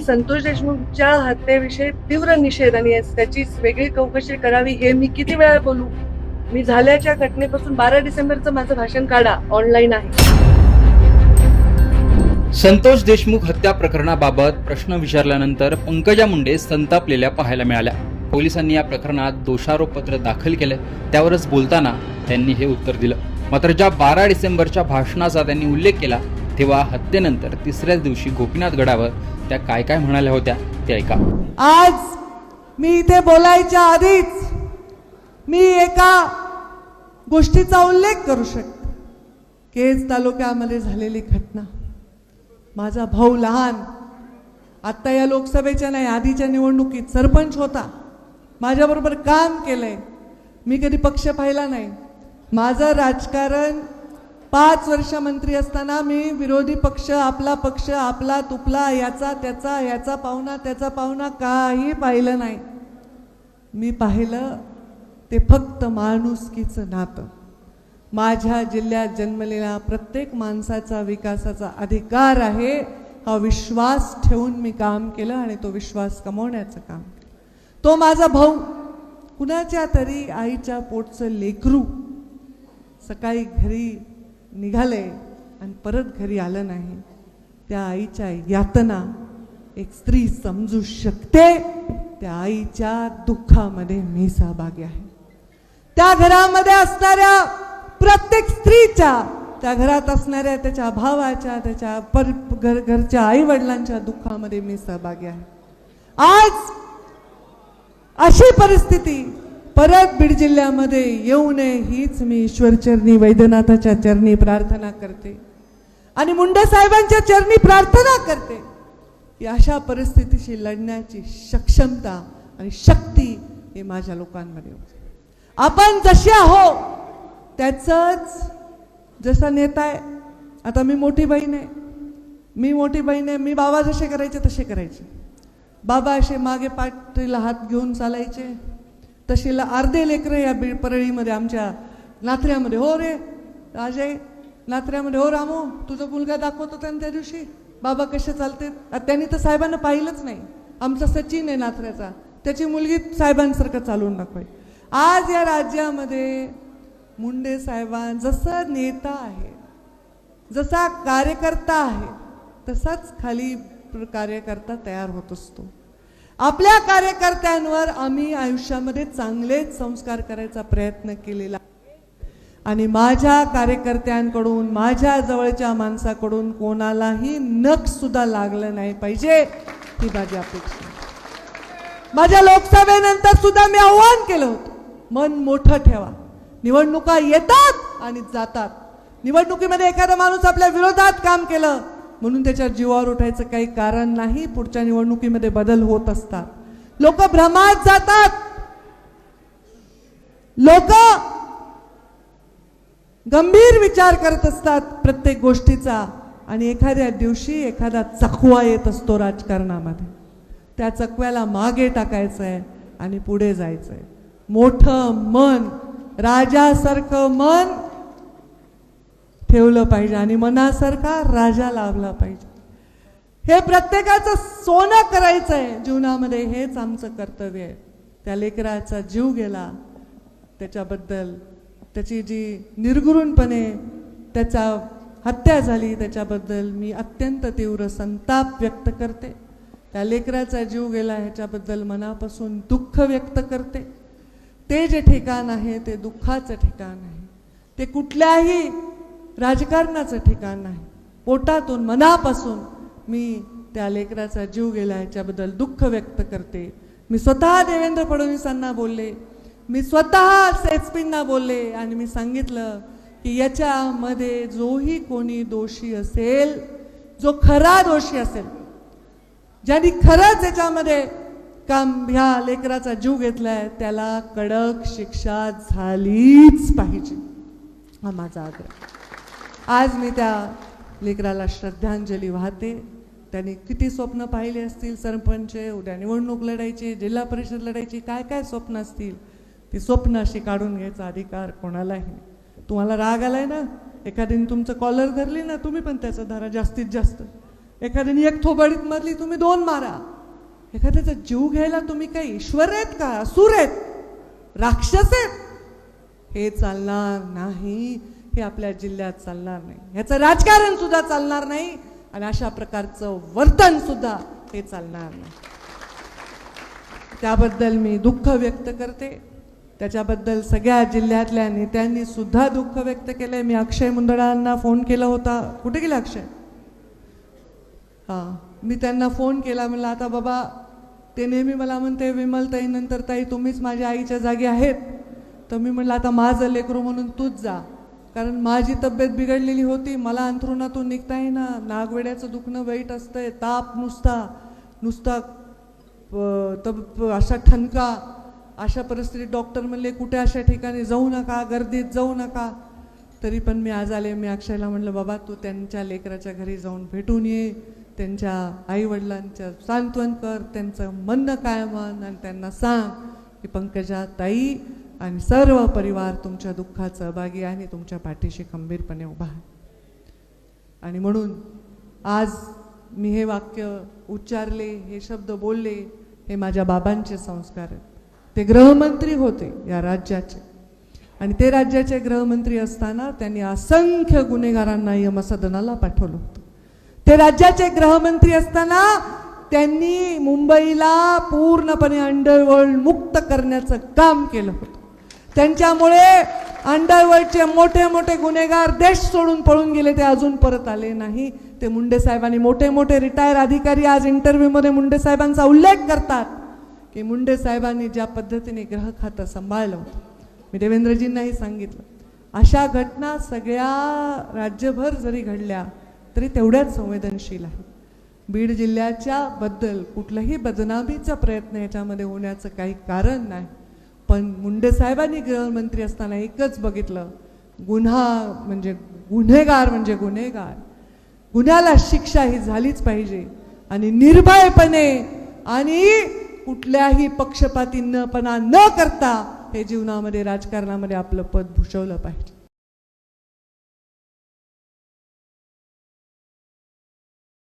संतोष देशमुखच्या हत्येविषयी तीव्र निषेध आणि त्याची वेगळी चौकशी करावी हे मी किती वेळा बोलू. मी झाल्याच्या घटनेपासून 12 डिसेंबरचं माझं भाषण काढा, ऑनलाईन आहे. संतोष देशमुख हत्या प्रकरणाबाबत प्रश्न विचारल्यानंतर पंकजा मुंडे संतापलेल्या पाहायला मिळाल्या. पोलिसांनी या प्रकरणात दोषारोपपत्र दाखल केले, त्यावरच बोलताना त्यांनी हे उत्तर दिलं. मात्र ज्या 12 डिसेंबरच्या भाषणाचा त्यांनी उल्लेख केला तेव्हा हत्येनंतर तिसऱ्याच दिवशी गोपीनाथ गडावर त्या काय काय म्हणाल्या होत्या ते ऐका. आज मी इथे बोलायच्या आधीच मी एका गोष्टीचा उल्लेख करू शकते. केज तालुक्यामध्ये झालेली घटना. माझा भाऊ लहान, आत्ता या लोकसभेच्या नाही आधीच्या निवडणुकीत सरपंच होता, माझ्याबरोबर काम केलंय. मी कधी पक्ष पाहिला नाही. माझं राजकारण 5 वर्ष मंत्री असताना मी विरोधी पक्ष, आपला तुपला, याचा त्याचा, याचा पाहुणा त्याचा पाहुणा काही पाहिलं नाही. मी पाहिलं ते फक्त माणुसकीचं नातं. माझ्या जिल्ह्यात जन्मलेल्या प्रत्येक माणसाचा विकासाचा अधिकार आहे हा विश्वास ठेवून मी काम केलं आणि तो विश्वास कमवण्याचं काम केलं. तो माझा भाऊ कुणाच्या तरी आईच्या पोटचं लेकरू सकाळी घरी निघाले आणि परत घरी आलं नाही. त्या आईच्या यातना एक स्त्री समजू शकते. त्या आईच्या दुःखामध्ये मी सहभागी आहे. त्या घरामध्ये असणाऱ्या प्रत्येक स्त्रीच्या, त्या घरात असणाऱ्या त्याच्या भावाच्या, त्याच्या घरच्या आई वडिलांच्या दुःखामध्ये मी सहभागी आहे. आज अशी परिस्थिती परत बीड जिल्ह्यामध्ये येऊ नये हीच मी ईश्वर चरणी, वैद्यनाथाच्या चरणी प्रार्थना करते आणि मुंडे साहेबांच्या चरणी प्रार्थना करते की अशा परिस्थितीशी लढण्याची सक्षमता आणि शक्ती हे माझ्या लोकांमध्ये होते. आपण जसे आहो त्याचंच, जसा नेता आहे, आता मी मोठी बहीण आहे, मी बाबा जसे करायचे तसे करायचे. बाबा असे मागे पाठीला हात घेऊन चालायचे, तशीला अर्धे लेकरं या परळीमध्ये आमच्या नाथऱ्यामध्ये, हो रे राजे, नाथऱ्यामध्ये, हो रामू तुझा मुलगा दाखवत होता त्या दिवशी बाबा कसे चालते. त्यांनी तर साहेबांना पाहिलंच नाही. आमचा सचिन आहे नाथऱ्याचा, त्याची मुलगी साहेबांसारखं चालवून दाखवाय. आज या राज्यामध्ये मुंडे साहेबां जसं नेता आहे, जसा कार्यकर्ता आहे, तसाच खाली कार्यकर्ता तयार होत असतो. आपल्या कार्यकर्त्यांवर आम्ही आयुष्यामध्ये चांगलेच संस्कार करायचा प्रयत्न केलेला आणि माझ्या कार्यकर्त्यांकडून, माझ्या जवळच्या माणसाकडून कोणालाही नख सुद्धा लागलं नाही पाहिजे ही माझी अपेक्षा. माझ्या लोकसभेनंतर सुद्धा मी आव्हान केलं होतं, मन मोठं ठेवा. निवडणुका येतात आणि जातात. निवडणुकीमध्ये एखादा माणूस आपल्या विरोधात काम केलं म्हणून त्याच्या जीवावर उठायचं काही कारण नाही. पुढच्या निवडणुकीमध्ये बदल होत असतात. लोक भ्रमात जातात, लोक गंभीर विचार करत असतात प्रत्येक गोष्टीचा आणि एखाद्या दिवशी एखादा चकवा येत असतो राजकारणामध्ये. त्या चकव्याला मागे टाकायचं आहे आणि पुढे जायचं आहे. मोठं मन, राजासारखं मन ठेवलं पाहिजे आणि मनासारखा राजा लाभला पाहिजे. हे प्रत्येकाचं सोनं करायचं आहे जीवनामध्ये, हेच आमचं कर्तव्य आहे. त्या लेकराचा जीव गेला त्याच्याबद्दल, त्याची जी निर्घृणपणे त्याचा हत्या झाली त्याच्याबद्दल मी अत्यंत तीव्र संताप व्यक्त करते. त्या लेकराचा जीव गेला ह्याच्याबद्दल मनापासून दुःख व्यक्त करते. ते जे ठिकाण आहे ते दुःखाचं ठिकाण आहे, ते कुठल्याही राजकारणाचं ठिकाण नाही. पोटातून, मनापासून मी त्या लेकराचा जीव गेला ह्याच्याबद्दल दुःख व्यक्त करते. मी स्वतः देवेंद्र फडणवीसांना बोलले, मी स्वतः सेस्पींना बोलले आणि मी सांगितलं की याच्यामध्ये जोही कोणी दोषी असेल, जो खरा दोषी असेल, ज्यांनी खरंच याच्यामध्ये ह्या लेकराचा जीव घेतलाय, त्याला कडक शिक्षा झालीच पाहिजे हा माझा आग्रह. आज मी त्या लेकराला श्रद्धांजली वाहते. त्यांनी किती स्वप्न पाहिले असतील, सरपंच, उद्या निवडणूक लढायची, जिल्हा परिषद लढायची, काय काय स्वप्न असतील, ती स्वप्न अशी काढून घ्यायचा अधिकार कोणालाही नाही. तुम्हाला राग आलाय ना, एखाद्याने तुमचं कॉलर धरली ना, तुम्ही पण त्याचा धरा जास्तीत जास्त. एखाद्याने एक थोबाडीत मारली तुम्ही 2 मारा. एखाद्याचा जीव घ्यायला तुम्ही काही ईश्वर आहेत का, असुर आहेत, राक्षस आहेत? हे चालणार नाही. हे आपल्या जिल्ह्यात चालणार नाही. ह्याचं राजकारण सुद्धा चालणार नाही आणि अशा प्रकारचं वर्तन सुद्धा हे चालणार नाही. त्याबद्दल मी दुःख व्यक्त करते. त्याच्याबद्दल सगळ्या जिल्ह्यातल्या नेत्यांनी सुद्धा दुःख व्यक्त केलंय. मी अक्षय मुंदडांना फोन केला होता. कुठे गेला अक्षय? हां, मी त्यांना फोन केला. म्हणलं आता बाबा, ते नेहमी मला म्हणते विमलताई नंतर ताई तुम्हीच माझ्या आईच्या जागी आहेत. तर मी म्हणलं आता माझं लेकरू म्हणून तूच जा, कारण माझी तब्येत बिघडलेली होती. मला अंथरुणातून निघता येईना. नागवेड्याचं दुखणं वाईट असतंय, ताप नुसता अशा ठणका. अशा परिस्थितीत डॉक्टर म्हणले कुठे अशा ठिकाणी जाऊ नका, गर्दीत जाऊ नका. तरी पण मी आज आले. मी अक्षयला म्हणलं बाबा तू त्यांच्या लेकराच्या घरी जाऊन भेटून ये, त्यांच्या आईवडिलांचं सांत्वन कर, त्यांचं म्हणणं काय म्हण आणि त्यांना सांग की पंकजा ताई आणि सर्व परिवार तुमच्या दुःखात सहभागी आहे आणि तुमच्या पाठीशी खंबीरपणे उभा आहे. आणि म्हणून आज मी हे वाक्य उच्चारले, हे शब्द बोलले, हे माझ्या बाबांचे संस्कार आहेत. ते गृहमंत्री होते या राज्याचे आणि ते राज्याचे गृहमंत्री असताना त्यांनी असंख्य गुन्हेगारांना यमसदनाला पाठवलं होतं. ते राज्याचे गृहमंत्री असताना त्यांनी मुंबईला पूर्णपणे अंडरवर्ल्ड मुक्त करण्याचं काम केलं होतं. त्यांच्यामुळे अंडरवर्ल्डचे मोठे मोठे गुन्हेगार देश सोडून पळून गेले, ते अजून परत आले नाही. ते मुंडे साहेबांनी, मोठे मोठे रिटायर अधिकारी आज इंटरव्ह्यूमध्ये मुंडे साहेबांचा उल्लेख करतात की मुंडे साहेबांनी ज्या पद्धतीने गृह खातं सांभाळलं होतं. मी देवेंद्रजींनाही सांगितलं, अशा घटना सगळ्या राज्यभर जरी घडल्या तरी तेवढ्याच संवेदनशील आहे. बीड जिल्ह्याच्या बद्दल कुठलाही बदनामीचा प्रयत्न याच्यामध्ये होण्याचं काही कारण नाही. पण मुंडे साहेबांनी गृहमंत्री असताना एकच बघितलं, गुन्हा म्हणजे गुन्हेगार म्हणजे गुन्हेगार, गुन्ह्याला शिक्षा ही झालीच पाहिजे आणि निर्भयपणे आणि कुठल्याही पक्षपातीपणा न करता हे जीवनामध्ये, राजकारणामध्ये आपलं पद भूषवलं पाहिजे.